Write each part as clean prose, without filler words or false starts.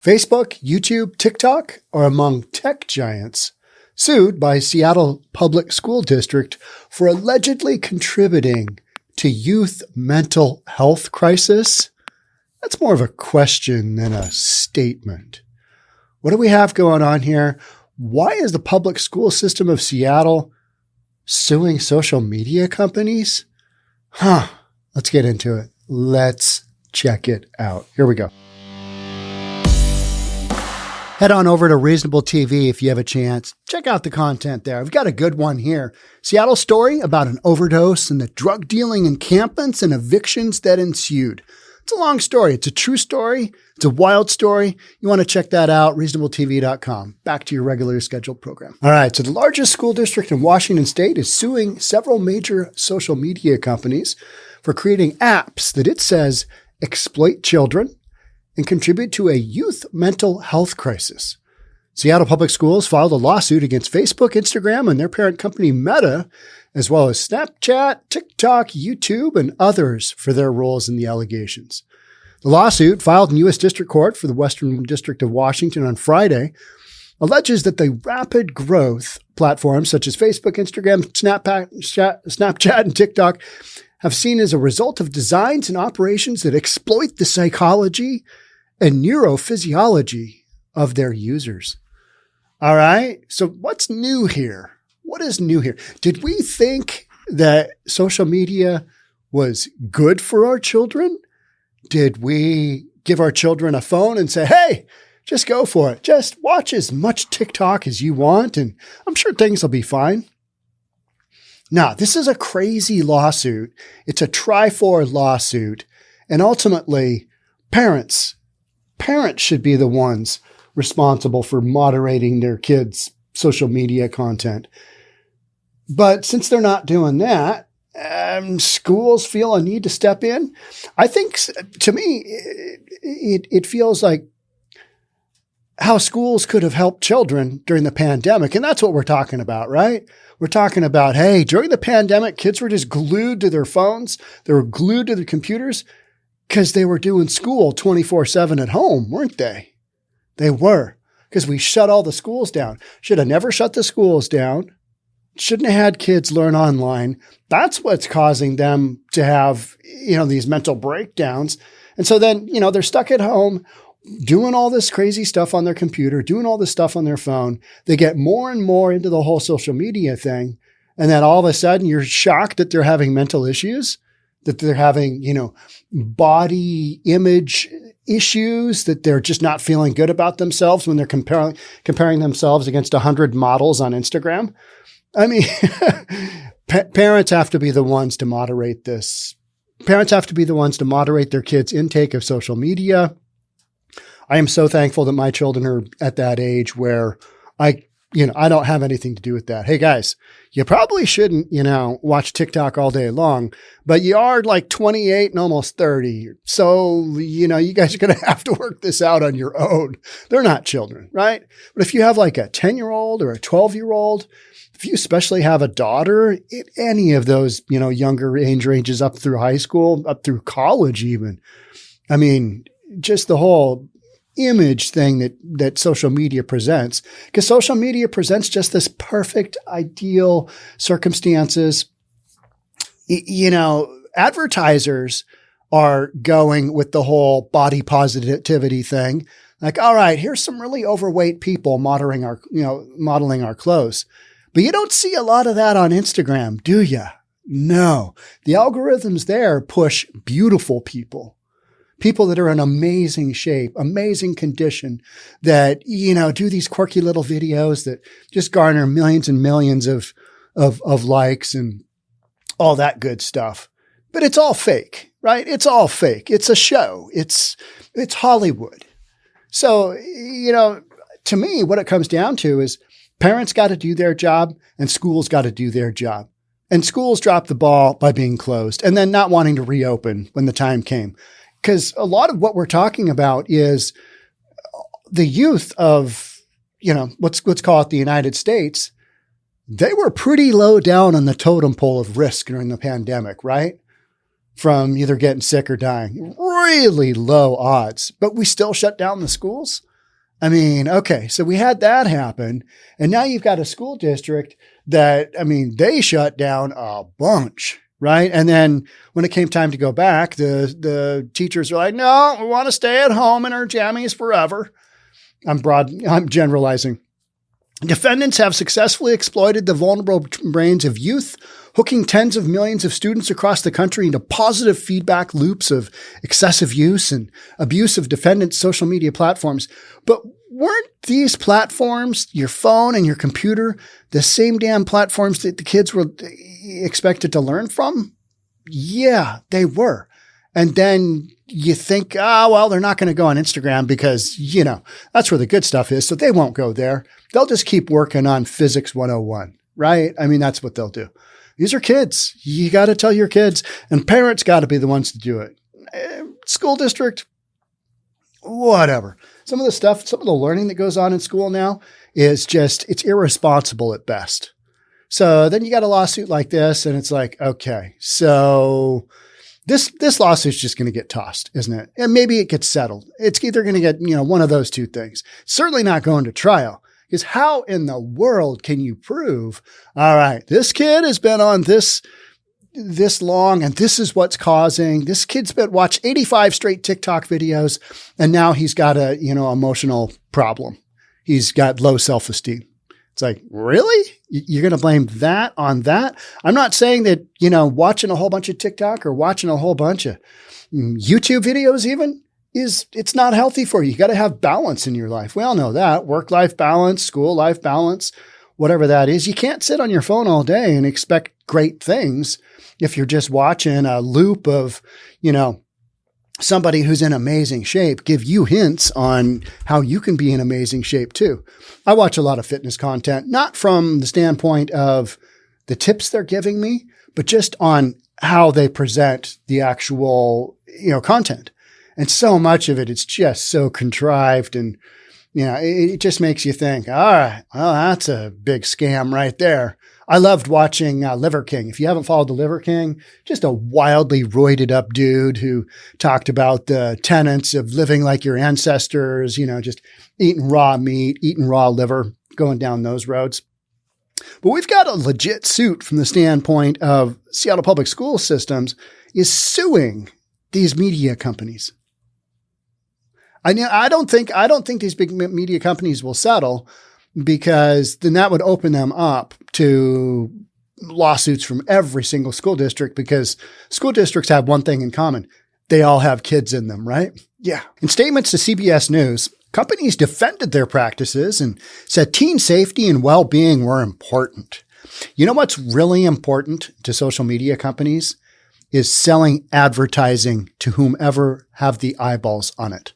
Facebook, YouTube, TikTok are among tech giants sued by Seattle Public School District for allegedly contributing to youth mental health crisis. That's more of a question than a statement. What do we have going on here? Why is the public school system of Seattle suing social media companies? Let's get into it. Let's check it out. Here we go. Head on over to Reasonable TV if you have a chance. Check out the content there. We've got a good one here. Seattle story about an overdose and the drug dealing encampments and evictions that ensued. It's a long story. It's a true story. It's a wild story. You want to check that out, reasonabletv.com. Back to your regular scheduled program. All right. So the largest school district in Washington State is suing several major social media companies for creating apps that it says exploit children and contribute to a youth mental health crisis. Seattle Public Schools filed a lawsuit against Facebook, Instagram, and their parent company Meta, as well as Snapchat, TikTok, YouTube, and others for their roles in the allegations. The lawsuit, filed in U.S. District Court for the Western District of Washington on Friday, alleges that the rapid growth platforms such as Facebook, Instagram, Snapchat, and TikTok have seen as a result of designs and operations that exploit the psychology and neurophysiology of their users. All right. So what's new here? What is new here? Did we think that social media was good for our children? Did we give our children a phone and say, hey, just go for it. Just watch as much TikTok as you want, and I'm sure things will be fine. Now, this is a crazy lawsuit. It's a Tri-4 lawsuit. And ultimately, parents should be the ones responsible for moderating their kids' social media content. But since they're not doing that, schools feel a need to step in. I think, to me, it feels like how schools could have helped children during the pandemic. And that's what we're talking about, right? We're talking about, hey, during the pandemic, kids were just glued to their phones. They were glued to their computers because they were doing school 24/7 at home, weren't they? They were, because we shut all the schools down. Should have never shut the schools down. Shouldn't have had kids learn online. That's what's causing them to have, these mental breakdowns. And so then, they're stuck at home doing all this crazy stuff on their computer, doing all this stuff on their phone. They get more and more into the whole social media thing. And then all of a sudden you're shocked that they're having mental issues, that they're having, body image issues, that they're just not feeling good about themselves when they're comparing themselves against 100 models on Instagram. I mean, parents have to be the ones to moderate this. Parents have to be the ones to moderate their kids' intake of social media. I am so thankful that my children are at that age where I don't have anything to do with that. Hey guys, you probably shouldn't, watch TikTok all day long, but you are like 28 and almost 30. So, you guys are going to have to work this out on your own. They're not children, right? But if you have like a 10-year-old or a 12-year-old, if you especially have a daughter, any of those, younger age ranges up through high school, up through college even. I mean, just the whole image thing that social media presents, because social media presents just this perfect, ideal circumstances. Advertisers are going with the whole body positivity thing. Like, all right, here's some really overweight people modeling our clothes. But you don't see a lot of that on Instagram, do you? No. The algorithms there push beautiful people that are in amazing shape, amazing condition, that, do these quirky little videos that just garner millions and millions of likes and all that good stuff. But it's all fake, right? It's all fake. It's a show. It's Hollywood. So, to me, what it comes down to is parents got to do their job and schools got to do their job. And schools dropped the ball by being closed and then not wanting to reopen when the time came. Because a lot of what we're talking about is the youth of, let's call it the United States. They were pretty low down on the totem pole of risk during the pandemic, right? From either getting sick or dying. Really low odds. But we still shut down the schools. I mean, okay, so we had that happen. And now you've got a school district that, I mean, they shut down a bunch, right? And then when it came time to go back, the teachers are like, no, we want to stay at home in our jammies forever. I'm generalizing. Defendants have successfully exploited the vulnerable brains of youth, hooking tens of millions of students across the country into positive feedback loops of excessive use and abuse of defendants' social media platforms. But weren't these platforms, your phone and your computer, the same damn platforms that the kids were expected to learn from? Yeah, they were. And then you think, well, they're not going to go on Instagram because, that's where the good stuff is. So they won't go there. They'll just keep working on Physics 101, right? I mean, that's what they'll do. These are kids. You got to tell your kids, and parents got to be the ones to do it. School district, whatever. Some of the learning that goes on in school now is just, it's irresponsible at best. So then you got a lawsuit like this, and it's like, okay, so this lawsuit's just going to get tossed, isn't it? And maybe it gets settled. It's either going to get, one of those two things. Certainly not going to trial. Because how in the world can you prove, all right, this kid has been on this long and this is what's causing, this kid's been watched 85 straight TikTok videos and now he's got a, emotional problem. He's got low self-esteem. It's like, really? You're going to blame that on that? I'm not saying that, watching a whole bunch of TikTok or watching a whole bunch of YouTube videos even, it's not healthy for you. You got to have balance in your life. We all know that. Work-life balance, school-life balance, whatever that is. You can't sit on your phone all day and expect great things if you're just watching a loop of, somebody who's in amazing shape give you hints on how you can be in amazing shape too. I watch a lot of fitness content, not from the standpoint of the tips they're giving me, but just on how they present the actual, content. And so much of it, it's just so contrived and, it just makes you think, all right, well, that's a big scam right there. I loved watching Liver King. If you haven't followed the Liver King, just a wildly roided up dude who talked about the tenets of living like your ancestors, just eating raw meat, eating raw liver, going down those roads. But we've got a legit suit from the standpoint of Seattle Public School Systems is suing these media companies. I don't think these big media companies will settle because then that would open them up to lawsuits from every single school district because school districts have one thing in common. They all have kids in them, right? Yeah. In statements to CBS News, companies defended their practices and said teen safety and well-being were important. You know what's really important to social media companies is selling advertising to whomever have the eyeballs on it.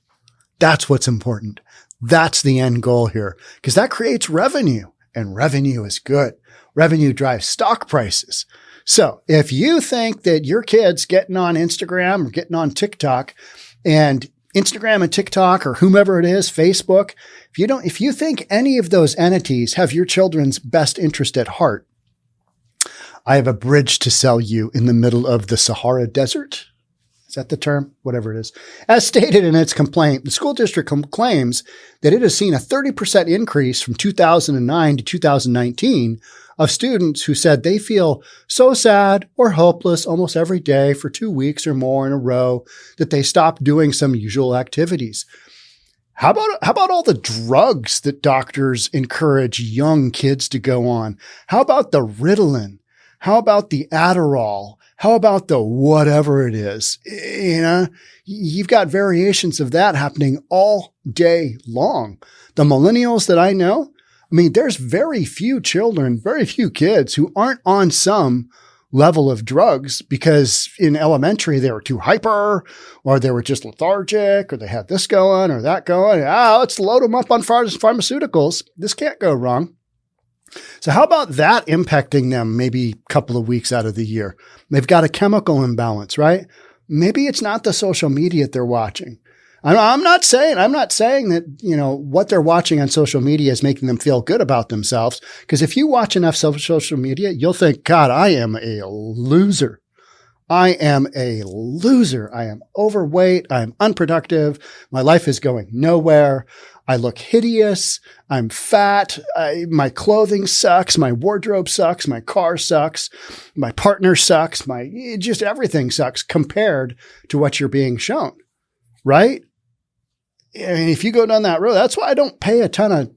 That's what's important. That's the end goal here because that creates revenue and revenue is good. Revenue drives stock prices. So if you think that your kid's getting on Instagram or getting on TikTok and Instagram and TikTok or whomever it is, Facebook, if you think any of those entities have your children's best interest at heart, I have a bridge to sell you in the middle of the Sahara Desert. Is that the term? Whatever it is. As stated in its complaint, the school district claims that it has seen a 30% increase from 2009 to 2019 of students who said they feel so sad or hopeless almost every day for 2 weeks or more in a row that they stop doing some usual activities. How about all the drugs that doctors encourage young kids to go on? How about the Ritalin? How about the Adderall? How about the whatever it is? You've got variations of that happening all day long. The millennials that I know, there's very few children, very few kids who aren't on some level of drugs because in elementary they were too hyper or they were just lethargic or they had this going or that going. Let's load them up on pharmaceuticals. This can't go wrong. So how about that impacting them maybe a couple of weeks out of the year? They've got a chemical imbalance, right? Maybe it's not the social media they're watching. I'm not saying that, what they're watching on social media is making them feel good about themselves. Because if you watch enough social media, you'll think, God, I am a loser. I am a loser. I am overweight. I'm unproductive. My life is going nowhere. I look hideous. I'm fat. My clothing sucks. My wardrobe sucks. My car sucks. My partner sucks. Just everything sucks compared to what you're being shown. Right? I mean, if you go down that road, that's why I don't pay a ton of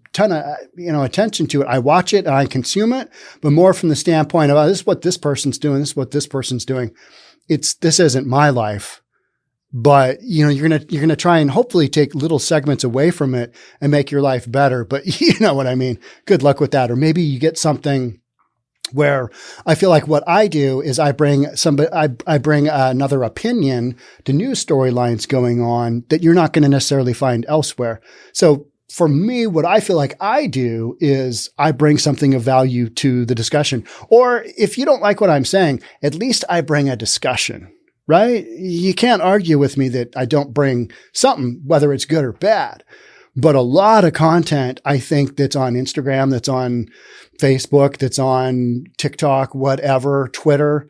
attention to it. I watch it and I consume it, but more from the standpoint of, this is what this person's doing. This is what this person's doing. This isn't my life, but you're going to try and hopefully take little segments away from it and make your life better. But you know what I mean? Good luck with that. Or maybe you get something where I feel like what I do is I bring another opinion to news storylines going on that you're not going to necessarily find elsewhere. So for me, what I feel like I do is I bring something of value to the discussion. Or if you don't like what I'm saying, at least I bring a discussion, right? You can't argue with me that I don't bring something, whether it's good or bad. But a lot of content, I think, that's on Instagram, that's on Facebook, that's on TikTok, whatever, Twitter,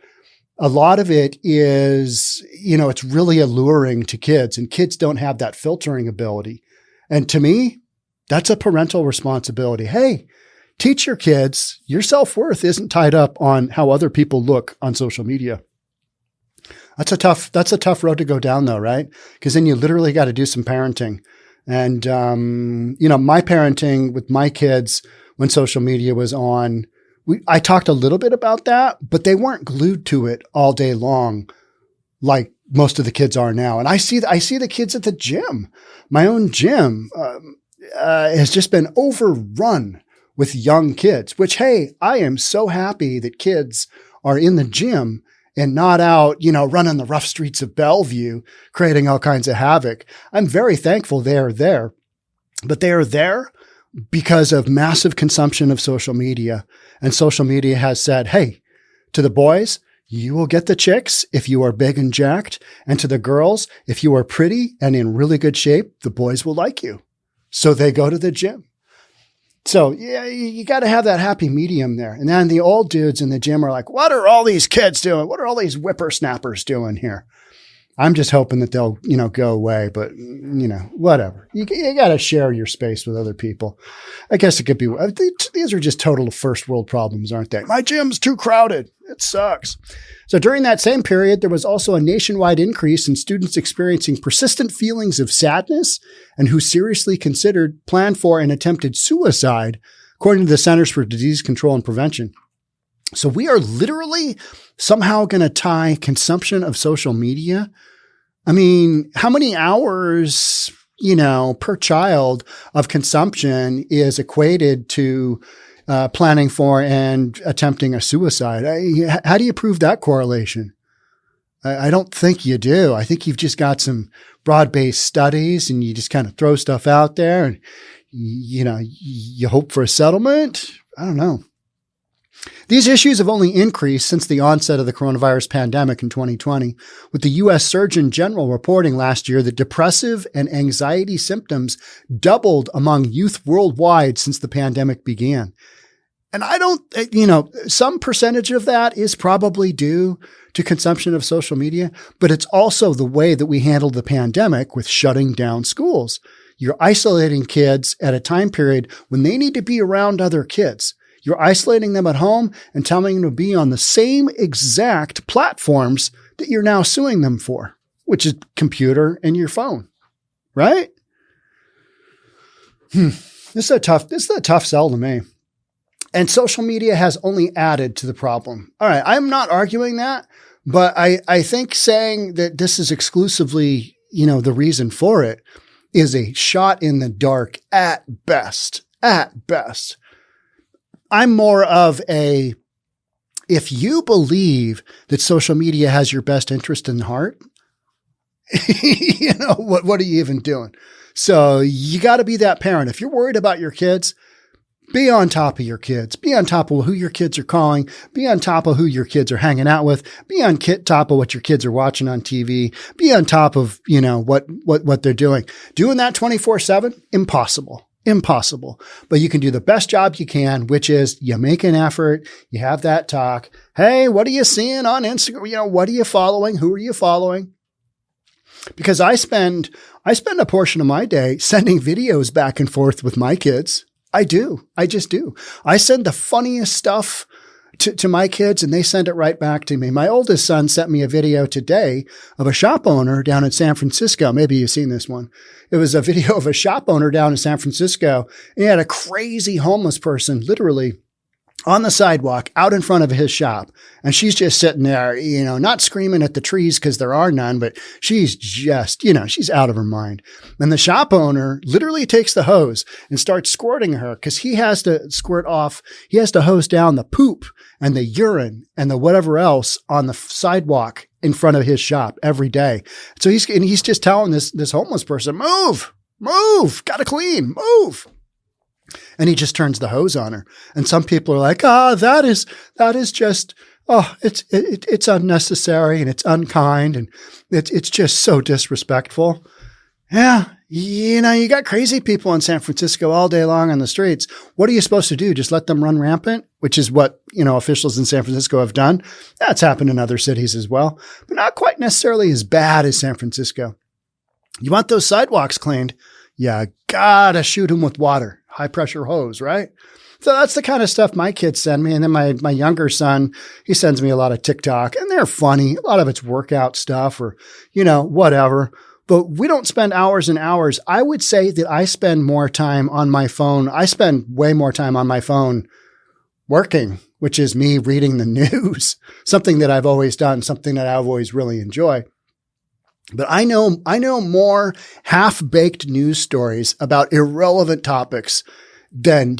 a lot of it is, it's really alluring to kids, and kids don't have that filtering ability. And to me, that's a parental responsibility. Hey, teach your kids your self-worth isn't tied up on how other people look on social media. That's a tough road to go down though, right? Because then you literally got to do some parenting. And, my parenting with my kids when social media was on, I talked a little bit about that, but they weren't glued to it all day long like most of the kids are now. And I see the kids at the gym. My own gym has just been overrun with young kids, which, hey, I am so happy that kids are in the gym and not out, running the rough streets of Bellevue, creating all kinds of havoc. I'm very thankful they are there, but they are there because of massive consumption of social media. And social media has said, hey, to the boys, you will get the chicks if you are big and jacked. And to the girls, if you are pretty and in really good shape, the boys will like you. So they go to the gym. So yeah, you got to have that happy medium there. And then the old dudes in the gym are like, what are all these kids doing? What are all these whippersnappers doing here? I'm just hoping that they'll, go away, but whatever. You got to share your space with other people. I guess it could be, these are just total first world problems, aren't they? My gym's too crowded. It sucks. So during that same period, there was also a nationwide increase in students experiencing persistent feelings of sadness and who seriously considered, planned for, and attempted suicide, according to the Centers for Disease Control and Prevention. So we are literally somehow going to tie consumption of social media. I mean, how many hours, per child of consumption is equated to planning for and attempting a suicide? How do you prove that correlation? I don't think you do. I think you've just got some broad-based studies and you just kind of throw stuff out there and, you hope for a settlement. I don't know. These issues have only increased since the onset of the coronavirus pandemic in 2020, with the U.S. Surgeon General reporting last year that depressive and anxiety symptoms doubled among youth worldwide since the pandemic began. And I don't, some percentage of that is probably due to consumption of social media, but it's also the way that we handled the pandemic with shutting down schools. You're isolating kids at a time period when they need to be around other kids. You're isolating them at home and telling them to be on the same exact platforms that you're now suing them for, which is computer and your phone, right? This is a tough sell to me. And social media has only added to the problem. All right, I'm not arguing that, but I think saying that this is exclusively, the reason for it is a shot in the dark at best. At best. I'm more of if you believe that social media has your best interest in heart, what are you even doing? So you got to be that parent. If you're worried about your kids, be on top of your kids. Be on top of who your kids are calling. Be on top of who your kids are hanging out with. Be on top of what your kids are watching on TV. Be on top of, what they're doing. Doing that 24/7, impossible. Impossible. But you can do the best job you can, which is you make an effort, you have that talk. Hey, what are you seeing on Instagram? What are you following? Who are you following? Because I spend a portion of my day sending videos back and forth with my kids. I do. I just do. I send the funniest stuff to my kids and they send it right back to me. My oldest son sent me a video today of a shop owner down in San Francisco. Maybe you've seen this one. It was a video of a shop owner down in San Francisco. And he had a crazy homeless person literally on the sidewalk out in front of his shop. And she's just sitting there, not screaming at the trees because there are none, but she's just, she's out of her mind. And the shop owner literally takes the hose and starts squirting her because he has to he has to hose down the poop and the urine and the whatever else on the sidewalk in front of his shop every day. So he's just telling this homeless person, move, gotta clean, move. And he just turns the hose on her. And some people are like, that is just, it's unnecessary and it's unkind and it's just so disrespectful. Yeah. You got crazy people in San Francisco all day long on the streets. What are you supposed to do? Just let them run rampant, which is what, officials in San Francisco have done. That's happened in other cities as well, but not quite necessarily as bad as San Francisco. You want those sidewalks cleaned? You gotta shoot them with water. High pressure hose, right? So that's the kind of stuff my kids send me. And then my younger son, he sends me a lot of TikTok and they're funny. A lot of it's workout stuff or, whatever. But we don't spend hours and hours. I would say that I spend more time on my phone. I spend way more time on my phone working, which is me reading the news, something that I've always done, something that I've always really enjoyed. But I know more half-baked news stories about irrelevant topics than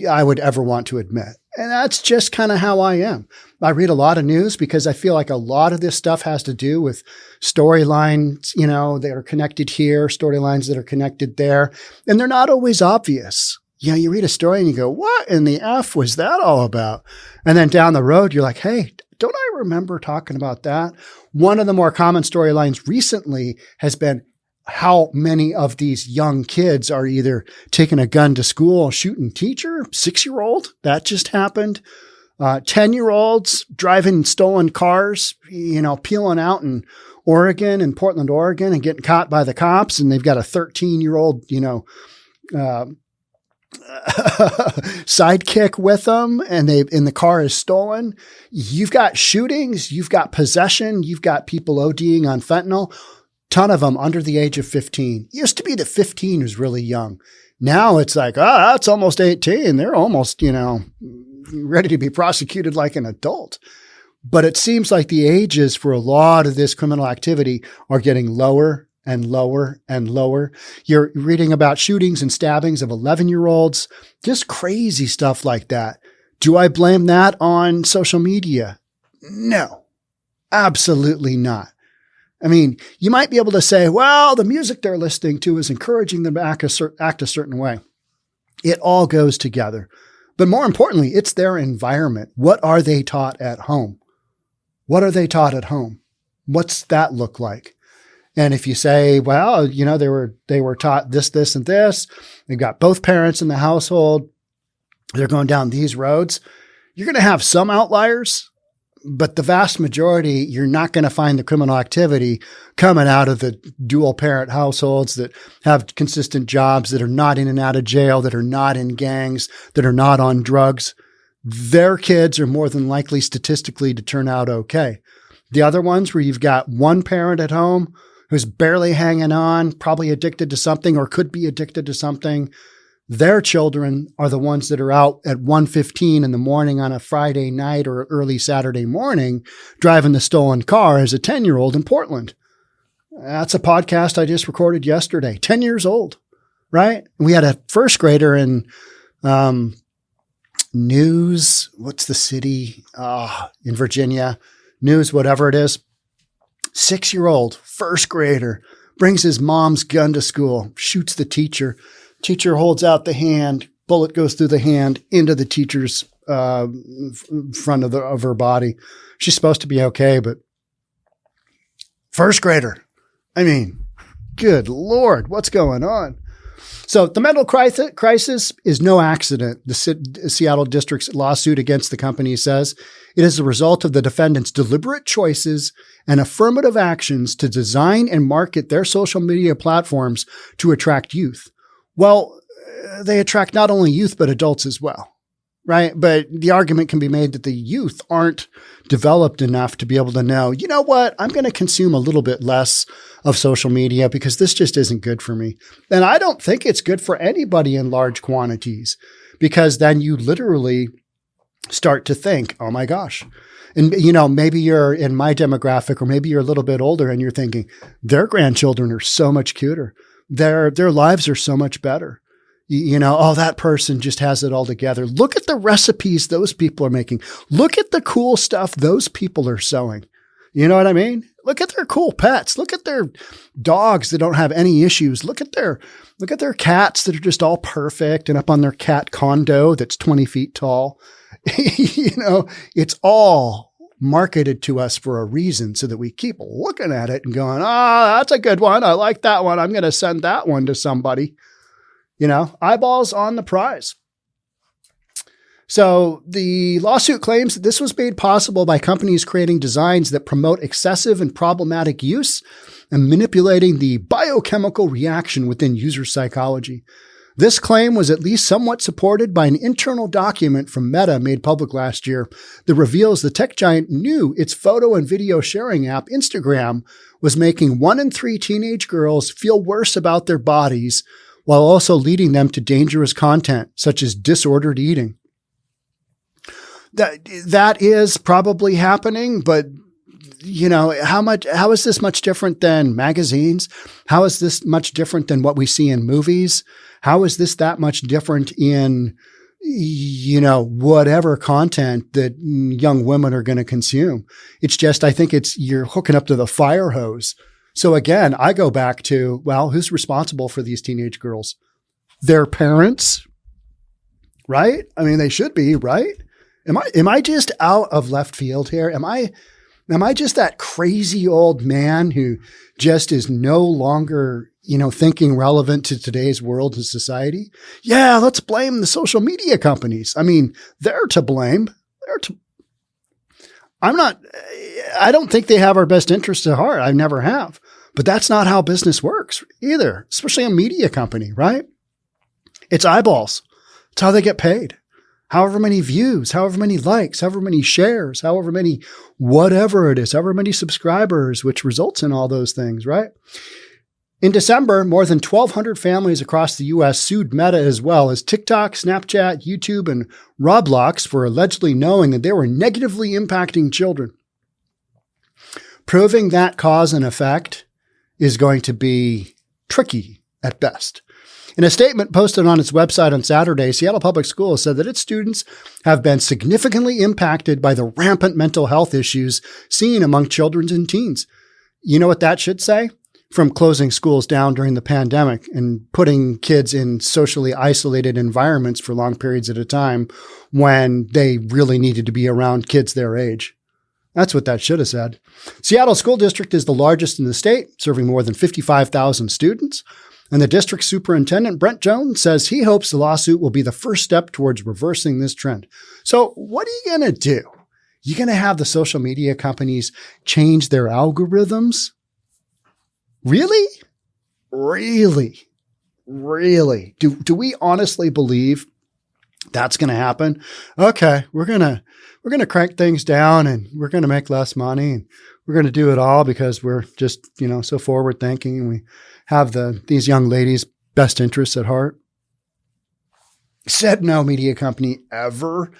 I would ever want to admit. And that's just kind of how I am. I read a lot of news because I feel like a lot of this stuff has to do with storylines, that are connected here, storylines that are connected there. And they're not always obvious. You read a story and you go, what in the F was that all about? And then down the road, you're like, hey, don't I remember talking about that? One of the more common storylines recently has been how many of these young kids are either taking a gun to school, shooting teacher, 6-year-old. That just happened. 10-year-olds driving stolen cars, peeling out in Oregon and Portland, Oregon and getting caught by the cops. And they've got a 13-year-old, sidekick with them and the car is stolen. You've got shootings, you've got possession, you've got people ODing on fentanyl, ton of them under the age of 15. Used to be that 15 was really young. Now it's like, that's almost 18. They're almost, ready to be prosecuted like an adult. But it seems like the ages for a lot of this criminal activity are getting lower and lower and lower. You're reading about shootings and stabbings of 11-year-olds, just crazy stuff like that. Do I blame that on social media? No, absolutely not. I mean, you might be able to say, well, the music they're listening to is encouraging them to act a certain way. It all goes together. But more importantly, it's their environment. What are they taught at home? What are they taught at home? What's that look like? And if you say, well, they were taught this, and this, they've got both parents in the household, they're going down these roads, you're going to have some outliers, but the vast majority, you're not going to find the criminal activity coming out of the dual parent households that have consistent jobs, that are not in and out of jail, that are not in gangs, that are not on drugs. Their kids are more than likely statistically to turn out okay. The other ones where you've got one parent at home who's barely hanging on, probably addicted to something or could be addicted to something, their children are the ones that are out at 1:15 in the morning on a Friday night or early Saturday morning driving the stolen car as a 10-year-old in Portland. That's a podcast I just recorded yesterday, 10 years old, right? We had a first grader in News, what's the city in Virginia? News, whatever it is. 6-year-old, first grader, brings his mom's gun to school, shoots the teacher. Teacher holds out the hand, bullet goes through the hand into the teacher's front of her body. She's supposed to be okay, but first grader. I mean, good Lord, what's going on? So the mental crisis is no accident. The Seattle District's lawsuit against the company says it is the result of the defendants' deliberate choices and affirmative actions to design and market their social media platforms to attract youth. Well, they attract not only youth, but adults as well, right? But the argument can be made that the youth aren't developed enough to be able to know, you know what, I'm going to consume a little bit less of social media because this just isn't good for me. And I don't think it's good for anybody in large quantities, because then you literally start to think, oh my gosh. And, maybe you're in my demographic, or maybe you're a little bit older and you're thinking their grandchildren are so much cuter. Their lives are so much better. Oh, that person just has it all together. Look at the recipes those people are making. Look at the cool stuff those people are sewing. You know what I mean? Look at their cool pets. Look at their dogs that don't have any issues. Look at their cats that are just all perfect and up on their cat condo that's 20 feet tall. It's all marketed to us for a reason so that we keep looking at it and going, that's a good one. I like that one. I'm going to send that one to somebody. Eyeballs on the prize. So the lawsuit claims that this was made possible by companies creating designs that promote excessive and problematic use and manipulating the biochemical reaction within user psychology. This claim was at least somewhat supported by an internal document from Meta made public last year that reveals the tech giant knew its photo and video sharing app, Instagram, was making 1 in 3 teenage girls feel worse about their bodies, while also leading them to dangerous content, such as disordered eating. That is probably happening, but how is this much different than magazines? How is this much different than what we see in movies? How is this that much different in, whatever content that young women are going to consume? It's just, I think you're hooking up to the fire hose. So again, I go back to, well, who's responsible for these teenage girls? Their parents, right? I mean, they should be, right? Am I just out of left field here? Am I just that crazy old man who just is no longer, thinking relevant to today's world and society? Yeah, let's blame the social media companies. I mean, they're to blame. I don't think they have our best interests at heart. I never have. But that's not how business works either, especially a media company, right? It's eyeballs. It's how they get paid. However many views, however many likes, however many shares, however many whatever it is, however many subscribers, which results in all those things, right? In December, more than 1,200 families across the U.S. sued Meta, as well as TikTok, Snapchat, YouTube, and Roblox, for allegedly knowing that they were negatively impacting children. Proving that cause and effect is going to be tricky at best. In a statement posted on its website on Saturday, Seattle Public Schools said that its students have been significantly impacted by the rampant mental health issues seen among children and teens. You know what that should say? From closing schools down during the pandemic and putting kids in socially isolated environments for long periods at a time when they really needed to be around kids their age. That's what that should have said. Seattle School District is the largest in the state, serving more than 55,000 students. And the district superintendent, Brent Jones, says he hopes the lawsuit will be the first step towards reversing this trend. So what are you going to do? You going to have the social media companies change their algorithms? Really? Really? Really? Do we honestly believe that's going to happen? Okay, we're going to crank things down and we're going to make less money and we're going to do it all because we're just, so forward thinking and we have these young ladies' best interests at heart. Said no media company ever.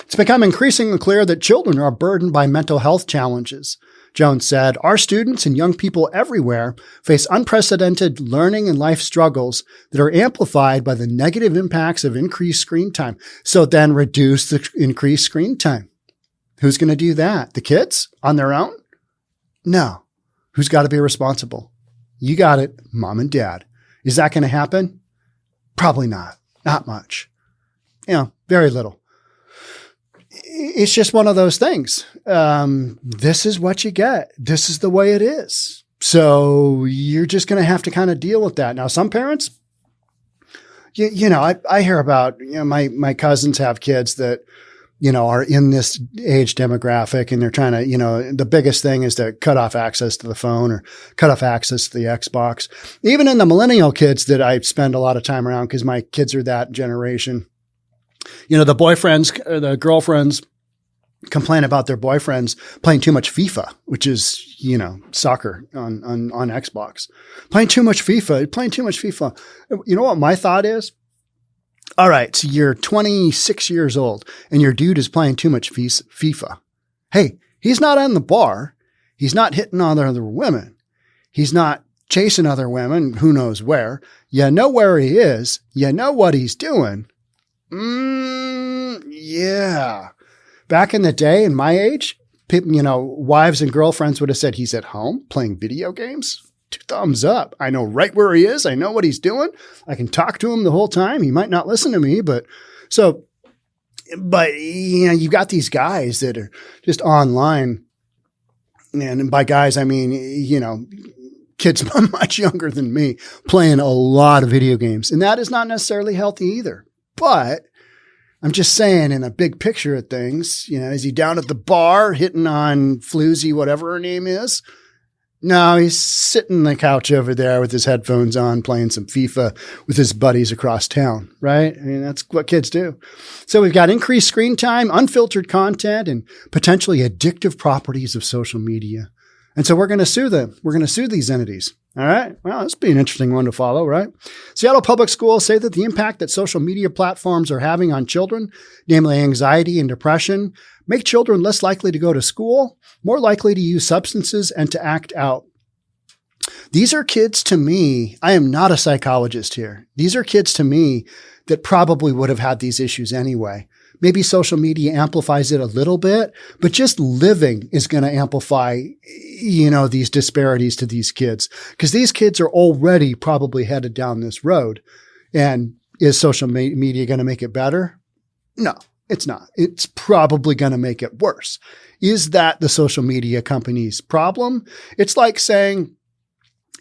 It's become increasingly clear that children are burdened by mental health challenges. Jones said, our students and young people everywhere face unprecedented learning and life struggles that are amplified by the negative impacts of increased screen time. So then reduce the increased screen time. Who's going to do that? The kids on their own? No. Who's got to be responsible? You got it, mom and dad. Is that going to happen? Probably not. Not much. Very little. It's just one of those things. This is what you get. This is the way it is. So you're just going to have to kind of deal with that. Now, some parents, I hear about, my cousins have kids that, are in this age demographic, and they're trying to, the biggest thing is to cut off access to the phone or cut off access to the Xbox. Even in the millennial kids that I spend a lot of time around, because my kids are that generation, the boyfriends, the girlfriends complain about their boyfriends playing too much FIFA, which is, soccer on Xbox. Playing too much FIFA. You know what my thought is? All right, so you're 26 years old and your dude is playing too much FIFA. Hey, he's not on the bar. He's not hitting on other women. He's not chasing other women, who knows where. You know where he is. You know what he's doing. Yeah. Back in the day, in my age, wives and girlfriends would have said he's at home playing video games. 2 thumbs up. I know right where he is. I know what he's doing. I can talk to him the whole time. He might not listen to me, but you got these guys that are just online. And by guys, I mean, kids much younger than me playing a lot of video games. And that is not necessarily healthy either. But I'm just saying, in a big picture of things, is he down at the bar hitting on Floozy, whatever her name is? No, he's sitting on the couch over there with his headphones on, playing some FIFA with his buddies across town, right? I mean, that's what kids do. So we've got increased screen time, unfiltered content, and potentially addictive properties of social media. And so we're going to sue them. We're going to sue these entities. All right. Well, this will be an interesting one to follow, right? Seattle Public Schools say that the impact that social media platforms are having on children, namely anxiety and depression, make children less likely to go to school, more likely to use substances, and to act out. These are kids to me. I am not a psychologist here. These are kids to me that probably would have had these issues anyway. Maybe social media amplifies it a little bit, but just living is going to amplify, these disparities to these kids, because these kids are already probably headed down this road. And is social media going to make it better? No, it's not. It's probably going to make it worse. Is that the social media company's problem? It's like saying,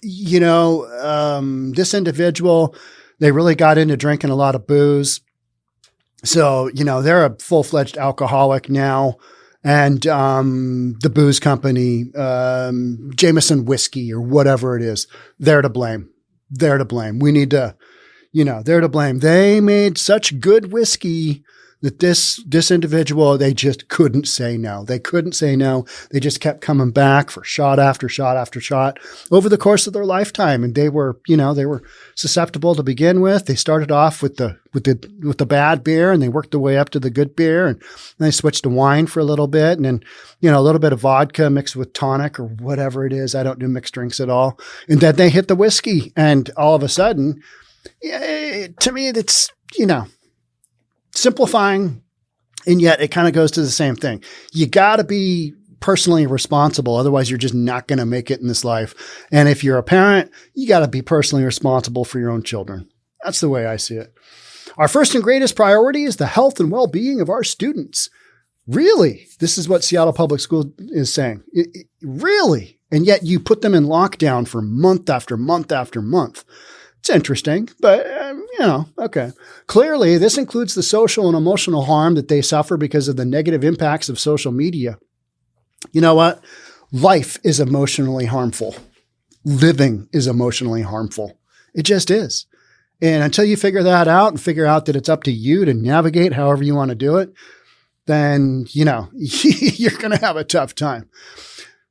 this individual, they really got into drinking a lot of booze. So, they're a full-fledged alcoholic now. And the booze company, Jameson whiskey or whatever it is, they're to blame. They're to blame. We need to, they're to blame. They made such good whiskey that this individual, they just couldn't say no. They couldn't say no. They just kept coming back for shot after shot after shot over the course of their lifetime. And they were susceptible to begin with. They started off with the bad beer, and they worked their way up to the good beer, and then they switched to wine for a little bit, and then, a little bit of vodka mixed with tonic or whatever it is. I don't do mixed drinks at all. And then they hit the whiskey, and all of a sudden, to me, that's, simplifying, and yet it kind of goes to the same thing. You got to be personally responsible. Otherwise, you're just not going to make it in this life. And if you're a parent, you got to be personally responsible for your own children. That's the way I see it. Our first and greatest priority is the health and well-being of our students. Really? This is what Seattle Public Schools is saying. Really? And yet you put them in lockdown for month after month after month. It's interesting, but, okay. Clearly, this includes the social and emotional harm that they suffer because of the negative impacts of social media. You know what? Life is emotionally harmful. Living is emotionally harmful. It just is. And until you figure that out and figure out that it's up to you to navigate however you want to do it, then, you're going to have a tough time.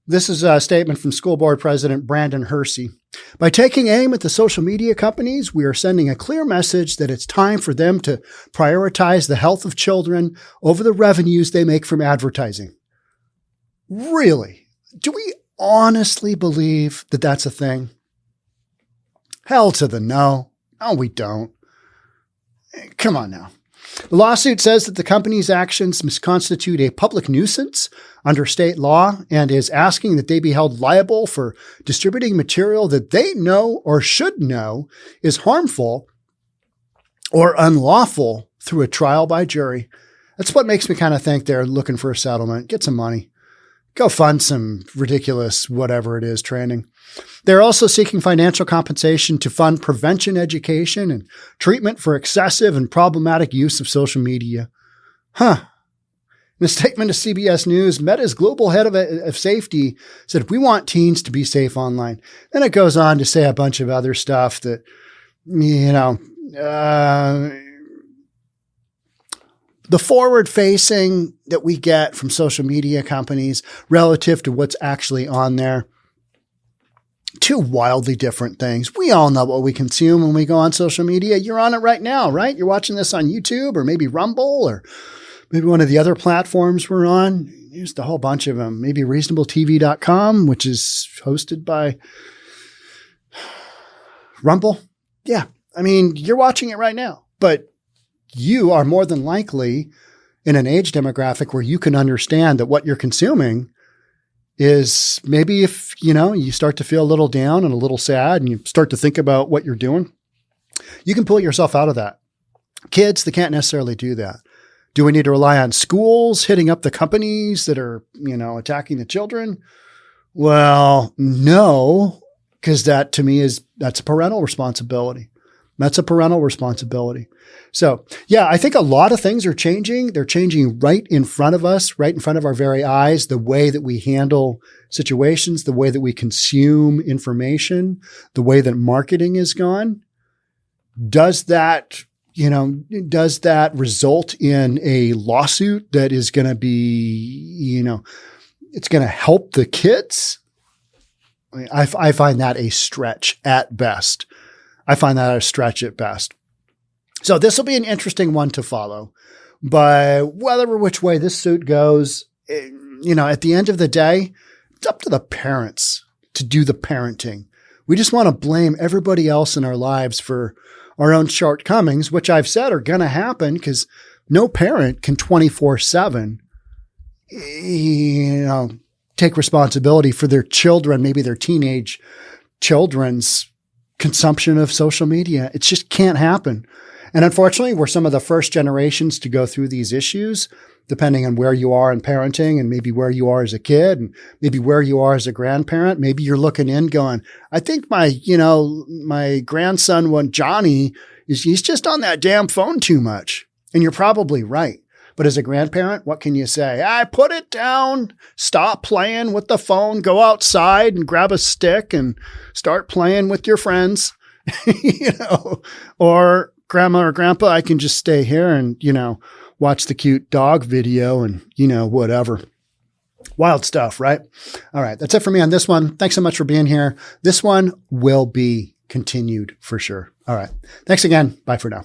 This is a statement from School Board President Brandon Hersey. By taking aim at the social media companies, we are sending a clear message that it's time for them to prioritize the health of children over the revenues they make from advertising. Really? Do we honestly believe that that's a thing? Hell to the no. No, we don't. Come on now. The lawsuit says that the company's actions must constitute a public nuisance under state law and is asking that they be held liable for distributing material that they know or should know is harmful or unlawful through a trial by jury. That's what makes me kind of think they're looking for a settlement. Get some money. Go fund some ridiculous whatever it is training. They're also seeking financial compensation to fund prevention education and treatment for excessive and problematic use of social media. In a statement to CBS News, Meta's global head of safety said, we want teens to be safe online. Then it goes on to say a bunch of other stuff that, the forward facing that we get from social media companies relative to what's actually on there. Two wildly different things. We all know what we consume when we go on social media. You're on it right now, right? You're watching this on YouTube or maybe Rumble or maybe one of the other platforms we're on. There's a whole bunch of them. Maybe reasonabletv.com, which is hosted by Rumble. Yeah. I mean, you're watching it right now, but you are more than likely in an age demographic where you can understand that what you're consuming is maybe if, you start to feel a little down and a little sad and you start to think about what you're doing, you can pull yourself out of that. Kids, they can't necessarily do that. Do we need to rely on schools hitting up the companies that are, attacking the children? Well, no, because that to me that's a parental responsibility. That's a parental responsibility. So yeah, I think a lot of things are changing. They're changing right in front of us, right in front of our very eyes, the way that we handle situations, the way that we consume information, the way that marketing is gone. Does that result in a lawsuit that is going to be, it's going to help the kids? I find that a stretch at best. So this will be an interesting one to follow, but whatever which way this suit goes, at the end of the day, it's up to the parents to do the parenting. We just want to blame everybody else in our lives for our own shortcomings, which I've said are going to happen because no parent can 24/7, take responsibility for their children, maybe their teenage children's consumption of social media. It just can't happen. And unfortunately, we're some of the first generations to go through these issues, depending on where you are in parenting and maybe where you are as a kid and maybe where you are as a grandparent. Maybe you're looking in going, I think my grandson, Johnny, he's just on that damn phone too much. And you're probably right. But as a grandparent, what can you say? Put it down, stop playing with the phone, go outside and grab a stick and start playing with your friends, or grandma or grandpa, I can just stay here and, watch the cute dog video and, whatever. Wild stuff, right? All right. That's it for me on this one. Thanks so much for being here. This one will be continued for sure. All right. Thanks again. Bye for now.